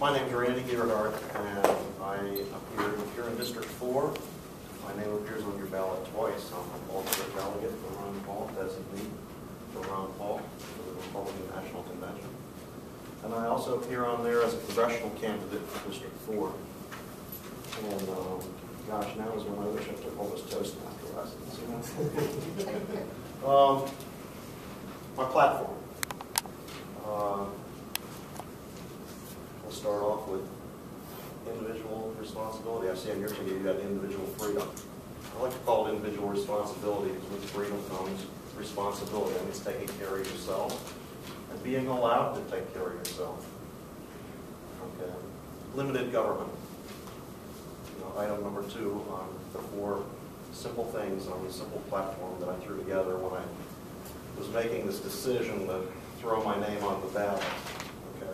My name is Gearhart, and I appear here in District 4. My name appears on your ballot twice. I'm an alternate delegate for Ron Paul, designee for Ron Paul for the Republican National Convention. And I also appear on there as a congressional candidate for District 4. And gosh, now is when I wish I took all this Toastmaster lessons. My platform. We'll start off with individual responsibility. I see on your ticket you got individual freedom. I like to call it individual responsibility because with freedom comes responsibility. That means taking care of yourself and being allowed to take care of yourself. Okay. Limited government. Item number 2 on the 4 simple things on the simple platform that I threw together when I was making this decision to throw my name on the ballot. Okay.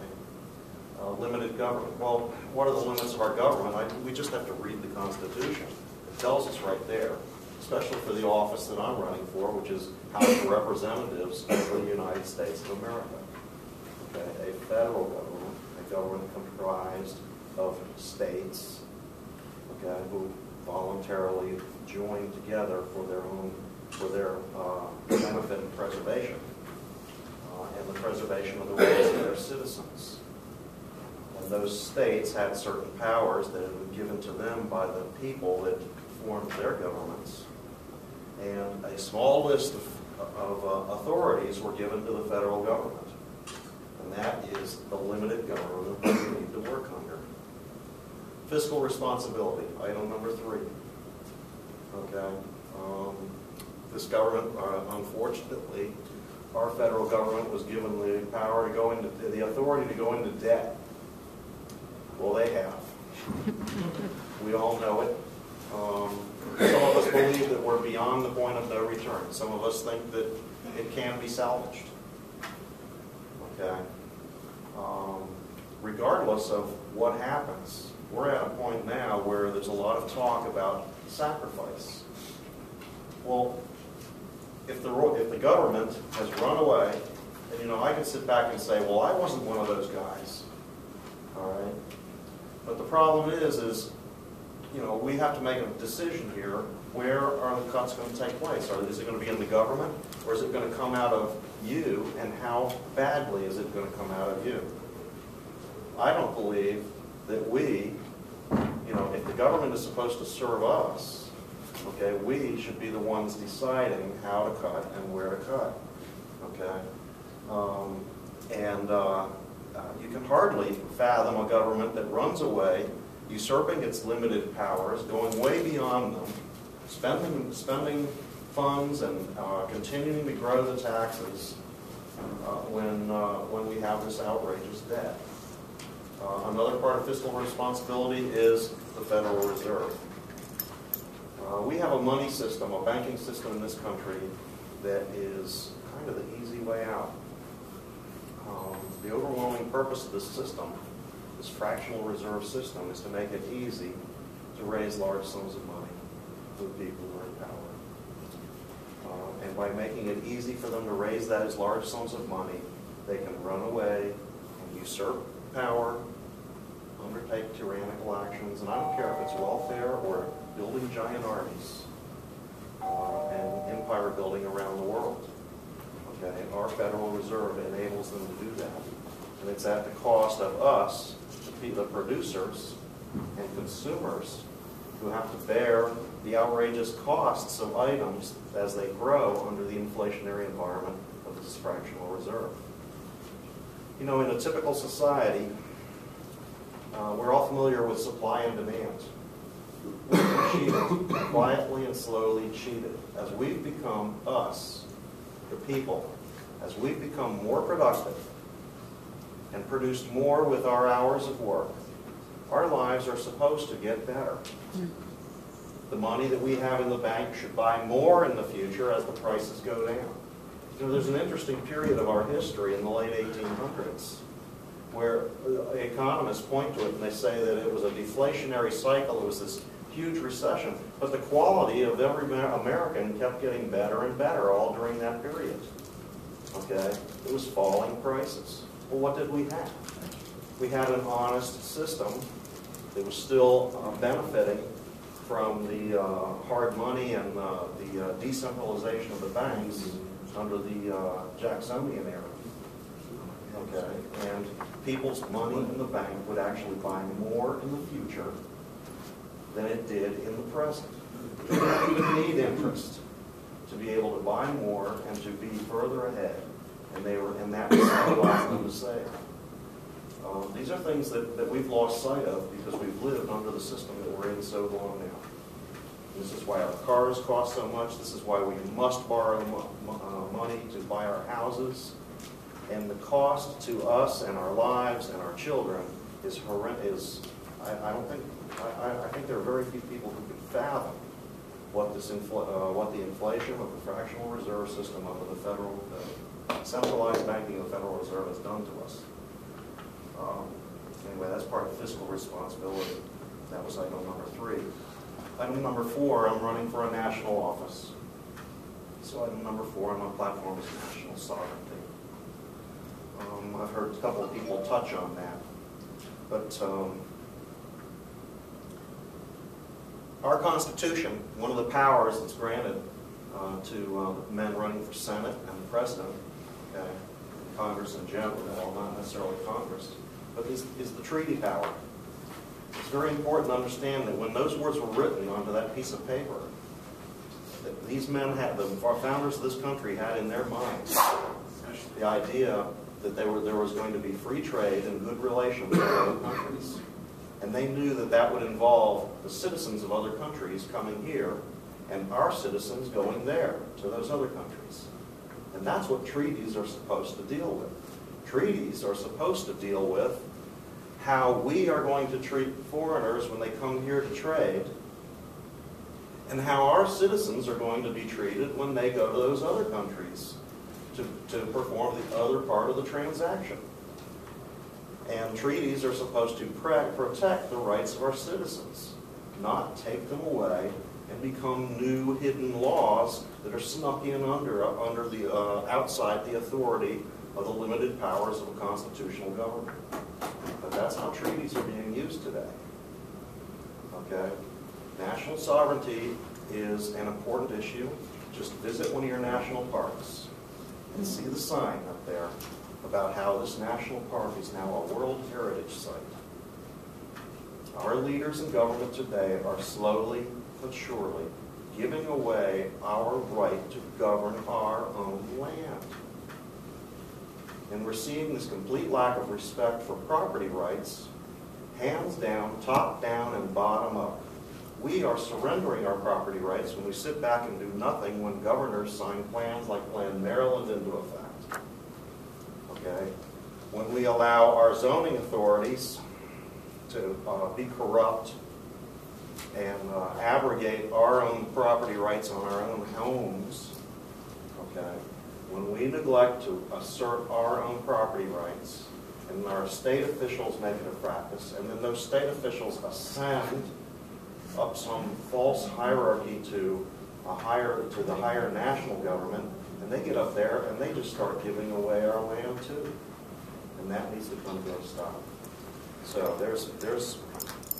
Limited government. Well, what are the limits of our government? We just have to read the Constitution. It tells us right there, especially for the office that I'm running for, which is House of Representatives of the United States of America. Okay. A federal government, a government comprised of states, okay, who voluntarily join together for their benefit and preservation, and the preservation of the rights of their citizens. And those states had certain powers that had been given to them by the people that formed their governments. And a small list of authorities were given to the federal government. And that is the limited government that we need to work under. Fiscal responsibility, item number 3. Okay. This government, unfortunately, our federal government was given the power to go into, the authority to go into debt. Well, they have. We all know it. Some of us believe that we're beyond the point of no return. Some of us think that it can be salvaged. Okay. Regardless of what happens, we're at a point now where there's a lot of talk about sacrifice. Well, if the government has run away, and I can sit back and say, well, I wasn't one of those guys, all right? But the problem is we have to make a decision here. Where are the cuts going to take place? Is it going to be in the government, or is it going to come out of you, and how badly is it going to come out of you? I don't believe that we, if the government is supposed to serve us, okay, we should be the ones deciding how to cut and where to cut, okay? You can hardly fathom a government that runs away, usurping its limited powers, going way beyond them, spending funds and continuing to grow the taxes when we have this outrageous debt. Another part of fiscal responsibility is the Federal Reserve. We have a money system, a banking system in this country that is kind of the easy way out. The overwhelming purpose of this system, this fractional reserve system, is to make it easy to raise large sums of money for the people who are in power. And by making it easy for them to raise those large sums of money, they can run away and usurp power, undertake tyrannical actions, and I don't care if it's welfare or building giant armies and empire building around the world. Okay, our Federal Reserve enables them to do that, and it's at the cost of us, the producers and consumers, who have to bear the outrageous costs of items as they grow under the inflationary environment of this fractional reserve. In a typical society, we're all familiar with supply and demand. We're cheated, quietly and slowly cheated. As we've become us, the people, as we've become more productive and produced more with our hours of work, our lives are supposed to get better. The money that we have in the bank should buy more in the future as the prices go down. There's an interesting period of our history in the late 1800s where economists point to it and they say that it was a deflationary cycle. It was this huge recession, but the quality of every American kept getting better and better all during that period. Okay, it was falling prices. Well, what did we have? we had an honest system that was still benefiting from the hard money and the decentralization of the banks under the Jacksonian era. Okay, and people's money in the bank would actually buy more in the future than it did in the present. They didn't even need interest to be able to buy more and to be further ahead, and that incentivized them to save. These are things that we've lost sight of because we've lived under the system that we're in so long now. This is why our cars cost so much. This is why we must borrow money to buy our houses. And the cost to us and our lives and our children is horrendous. I think there are very few people who can fathom what the inflation of the fractional reserve system under the federal centralized banking of the Federal Reserve has done to us. Anyway, that's part of fiscal responsibility. That was item number 3. Item number 4, I'm running for a national office. So item number 4 on my platform is national sovereignty. I've heard a couple of people touch on that. But our Constitution, one of the powers that's granted to men running for Senate and the President, okay, Congress in general, well, not necessarily Congress, but is the treaty power. It's very important to understand that when those words were written onto that piece of paper, that these men had, our founders of this country had in their minds the idea that there was going to be free trade and good relations with other countries. And they knew that that would involve the citizens of other countries coming here and our citizens going there to those other countries. And that's what treaties are supposed to deal with. Treaties are supposed to deal with how we are going to treat foreigners when they come here to trade, and how our citizens are going to be treated when they go to those other countries to perform the other part of the transaction. And treaties are supposed to protect the rights of our citizens, not take them away and become new hidden laws that are snuck in outside the authority of the limited powers of a constitutional government. But that's how treaties are being used today. Okay? National sovereignty is an important issue. Just visit one of your national parks and see the sign up there about how this national park is now a World Heritage Site. Our leaders in government today are slowly but surely giving away our right to govern our own land. And we're seeing this complete lack of respect for property rights, hands down, top down, and bottom up. We are surrendering our property rights when we sit back and do nothing when governors sign plans like Plan Maryland into effect. Okay? When we allow our zoning authorities to be corrupt and abrogate our own property rights on our own homes, okay? When we neglect to assert our own property rights, and our state officials make it a practice, and then those state officials ascend up some false hierarchy to the higher national government, and they get up there and they just start giving away our land too. And that needs to come to a stop. So there's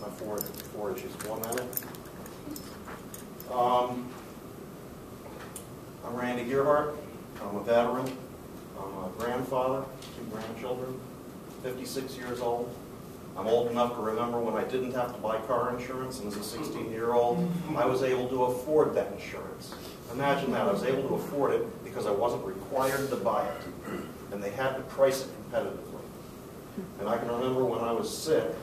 my four issues. 1 minute. I'm Randy Gearhart. I'm a veteran. I'm a grandfather, 2 grandchildren, 56 years old. I'm old enough to remember when I didn't have to buy car insurance, and as a 16-year-old, I was able to afford that insurance. Imagine that. I was able to afford it because I wasn't required to buy it, and they had to price it competitively. And I can remember when I was sick,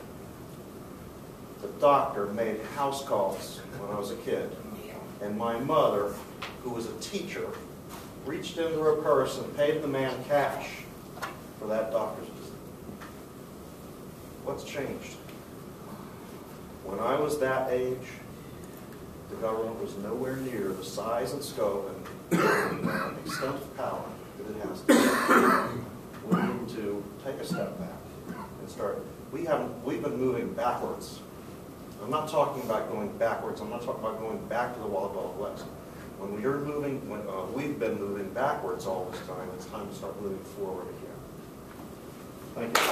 the doctor made house calls when I was a kid, and my mother, who was a teacher, reached into her purse and paid the man cash for that doctor's visit. What's changed? When I was that age, the government was nowhere near the size and scope and extent of power that it has today. We need to take a step back and start. We've been moving backwards. I'm not talking about going backwards. I'm not talking about going back to the Wild Wild West. When we've been moving backwards all this time, it's time to start moving forward again. Thank you.